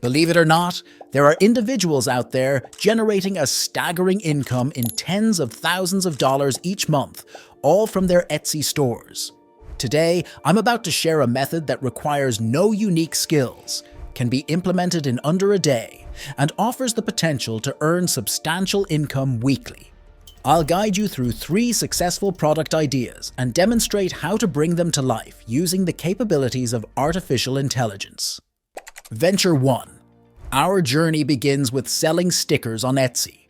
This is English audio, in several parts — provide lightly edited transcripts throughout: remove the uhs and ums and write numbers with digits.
Believe it or not, there are individuals out there generating a staggering income in tens of thousands of dollars each month, all from their Etsy stores. Today, I'm about to share a method that requires no unique skills, can be implemented in under a day, and offers the potential to earn substantial income weekly. I'll guide you through 3 successful product ideas and demonstrate how to bring them to life using the capabilities of artificial intelligence. Venture 1. Our journey begins with selling stickers on Etsy.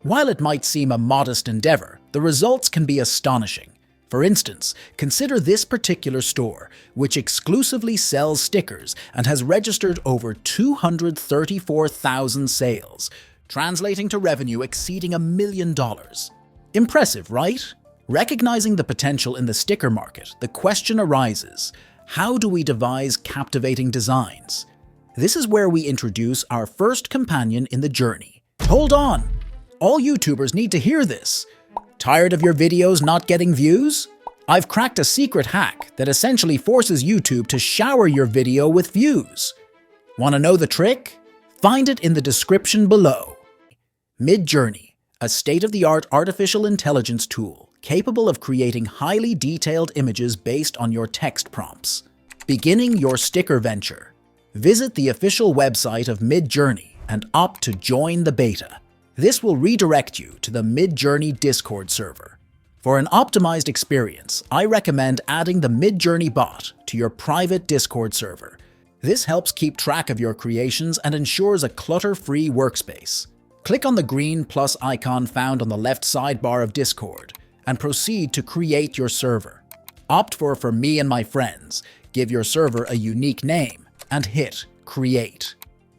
While it might seem a modest endeavor, the results can be astonishing. For instance, consider this particular store, which exclusively sells stickers and has registered over 234,000 sales, translating to revenue exceeding $1 million. Impressive, right? Recognizing the potential in the sticker market, the question arises, how do we devise captivating designs? This is where we introduce our first companion in the journey. Hold on! All YouTubers need to hear this. Tired of your videos not getting views? I've cracked a secret hack that essentially forces YouTube to shower your video with views. Want to know the trick? Find it in the description below. MidJourney, a state-of-the-art artificial intelligence tool capable of creating highly detailed images based on your text prompts. Beginning your sticker venture. Visit the official website of MidJourney and opt to join the beta. This will redirect you to the MidJourney Discord server. For an optimized experience, I recommend adding the MidJourney bot to your private Discord server. This helps keep track of your creations and ensures a clutter-free workspace. Click on the green plus icon found on the left sidebar of Discord and proceed to create your server. Opt for me and my friends, give your server a unique name, and hit Create.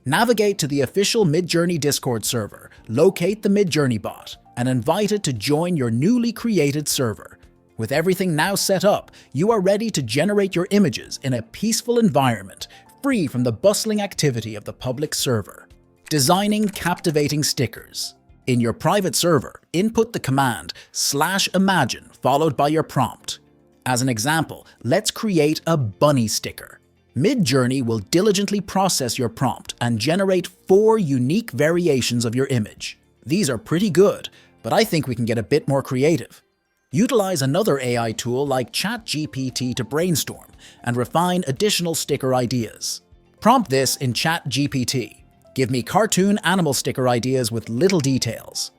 Navigate to the official MidJourney Discord server, locate the MidJourney bot, and invite it to join your newly created server. With everything now set up, you are ready to generate your images in a peaceful environment, free from the bustling activity of the public server. Designing captivating stickers. In your private server, input the command /imagine followed by your prompt. As an example, let's create a bunny sticker. MidJourney will diligently process your prompt and generate 4 unique variations of your image. These are pretty good, but I think we can get a bit more creative. Utilize another AI tool like ChatGPT to brainstorm and refine additional sticker ideas. Prompt this in ChatGPT. Give me cartoon animal sticker ideas with little details.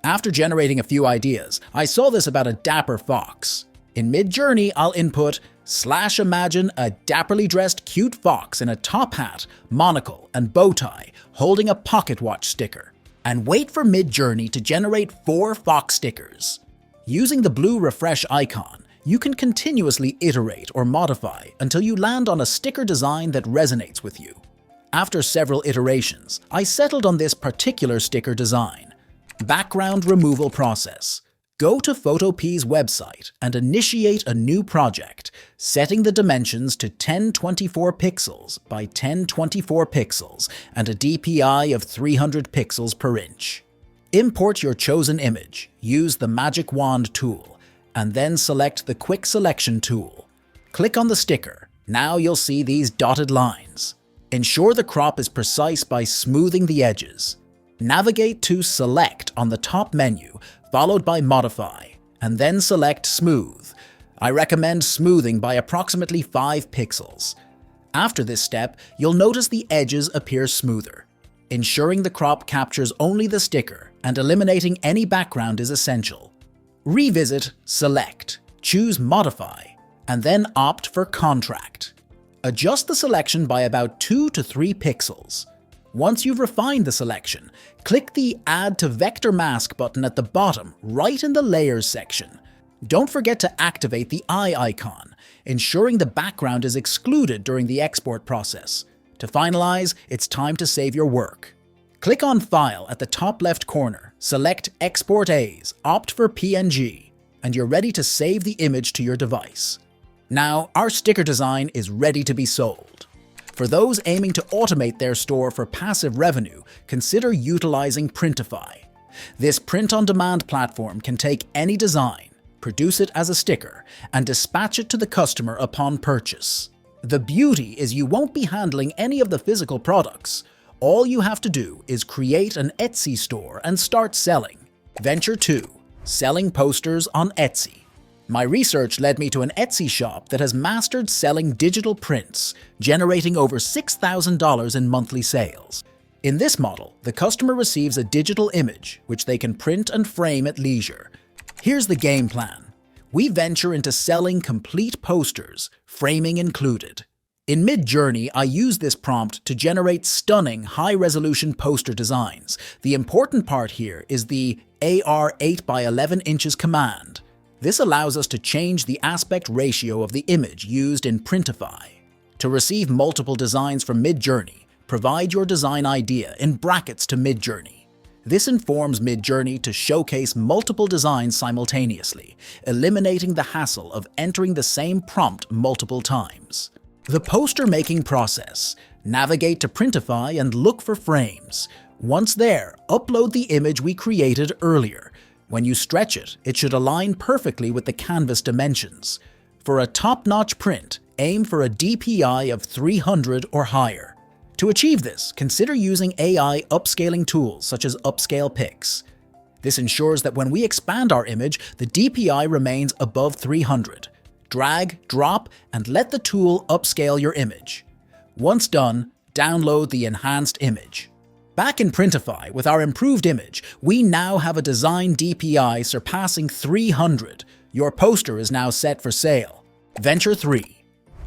After generating a few ideas, I saw this about a dapper fox. In MidJourney, I'll input /imagine a dapperly dressed cute fox in a top hat, monocle, and bow tie holding a pocket watch sticker, and wait for MidJourney to generate 4 fox stickers. Using the blue refresh icon, you can continuously iterate or modify until you land on a sticker design that resonates with you. After several iterations, I settled on this particular sticker design. Background removal process. Go to Photop's website and initiate a new project, setting the dimensions to 1024 pixels by 1024 pixels and a DPI of 300 pixels per inch. Import your chosen image, use the Magic Wand tool, and then select the Quick Selection tool. Click on the sticker. Now you'll see these dotted lines. Ensure the crop is precise by smoothing the edges. Navigate to Select on the top menu, followed by Modify, and then select Smooth. I recommend smoothing by approximately 5 pixels. After this step, you'll notice the edges appear smoother. Ensuring the crop captures only the sticker and eliminating any background is essential. Revisit Select, choose Modify, and then opt for Contract. Adjust the selection by about 2 to 3 pixels. Once you've refined the selection, click the Add to Vector Mask button at the bottom, right in the Layers section. Don't forget to activate the eye icon, ensuring the background is excluded during the export process. To finalize, it's time to save your work. Click on File at the top left corner, select Export As, opt for PNG, and you're ready to save the image to your device. Now, our sticker design is ready to be sold. For those aiming to automate their store for passive revenue, consider utilizing Printify. This print-on-demand platform can take any design, produce it as a sticker, and dispatch it to the customer upon purchase. The beauty is you won't be handling any of the physical products. All you have to do is create an Etsy store and start selling. Venture 2. Selling posters on Etsy. My research led me to an Etsy shop that has mastered selling digital prints, generating over $6,000 in monthly sales. In this model, the customer receives a digital image, which they can print and frame at leisure. Here's the game plan. We venture into selling complete posters, framing included. In MidJourney, I use this prompt to generate stunning, high-resolution poster designs. The important part here is the AR 8 by 11 inches command. This allows us to change the aspect ratio of the image used in Printify. To receive multiple designs from MidJourney, provide your design idea in brackets to MidJourney. This informs MidJourney to showcase multiple designs simultaneously, eliminating the hassle of entering the same prompt multiple times. The poster making process. Navigate to Printify and look for frames. Once there, upload the image we created earlier. When you stretch it, it should align perfectly with the canvas dimensions. For a top-notch print, aim for a DPI of 300 or higher. To achieve this, consider using AI upscaling tools such as Upscale Pix. This ensures that when we expand our image, the DPI remains above 300. Drag, drop, and let the tool upscale your image. Once done, download the enhanced image. Back in Printify with our improved image, we now have a design DPI surpassing 300. Your poster is now set for sale. Venture 3.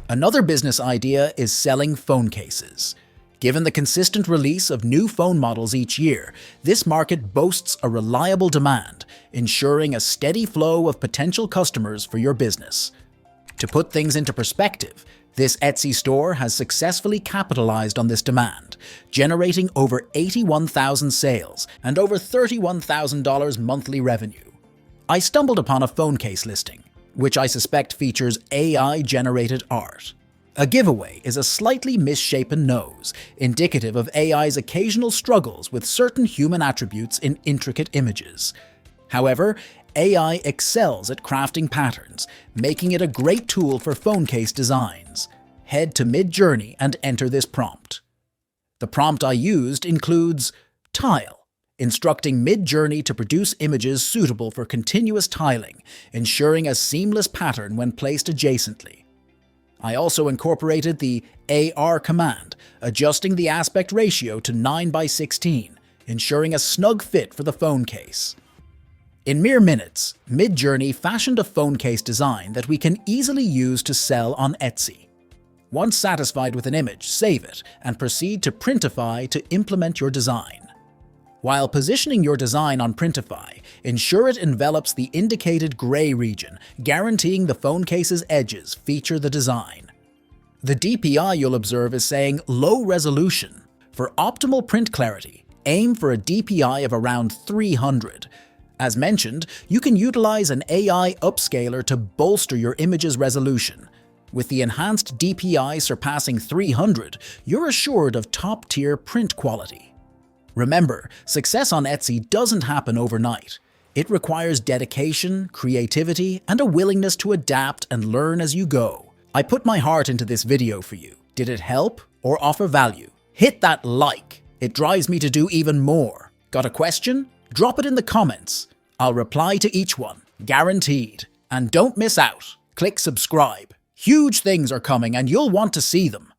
Another business idea is selling phone cases. Given the consistent release of new phone models each year, this market boasts a reliable demand, ensuring a steady flow of potential customers for your business. To put things into perspective, this Etsy store has successfully capitalized on this demand, generating over 81,000 sales and over $31,000 monthly revenue. I stumbled upon a phone case listing, which I suspect features AI-generated art. A giveaway is a slightly misshapen nose, indicative of AI's occasional struggles with certain human attributes in intricate images. However, AI excels at crafting patterns, making it a great tool for phone case designs. Head to MidJourney and enter this prompt. The prompt I used includes tile, instructing MidJourney to produce images suitable for continuous tiling, ensuring a seamless pattern when placed adjacently. I also incorporated the AR command, adjusting the aspect ratio to 9:16, ensuring a snug fit for the phone case. In mere minutes, MidJourney fashioned a phone case design that we can easily use to sell on Etsy. Once satisfied with an image, save it and proceed to Printify to implement your design. While positioning your design on Printify, ensure it envelops the indicated gray region, guaranteeing the phone case's edges feature the design. The DPI you'll observe is saying low resolution. For optimal print clarity, aim for a DPI of around 300. As mentioned, you can utilize an AI upscaler to bolster your image's resolution. With the enhanced DPI surpassing 300, you're assured of top-tier print quality. Remember, success on Etsy doesn't happen overnight. It requires dedication, creativity, and a willingness to adapt and learn as you go. I put my heart into this video for you. Did it help or offer value? Hit that like. It drives me to do even more. Got a question? Drop it in the comments. I'll reply to each one, guaranteed. And don't miss out. Click subscribe. Huge things are coming and you'll want to see them.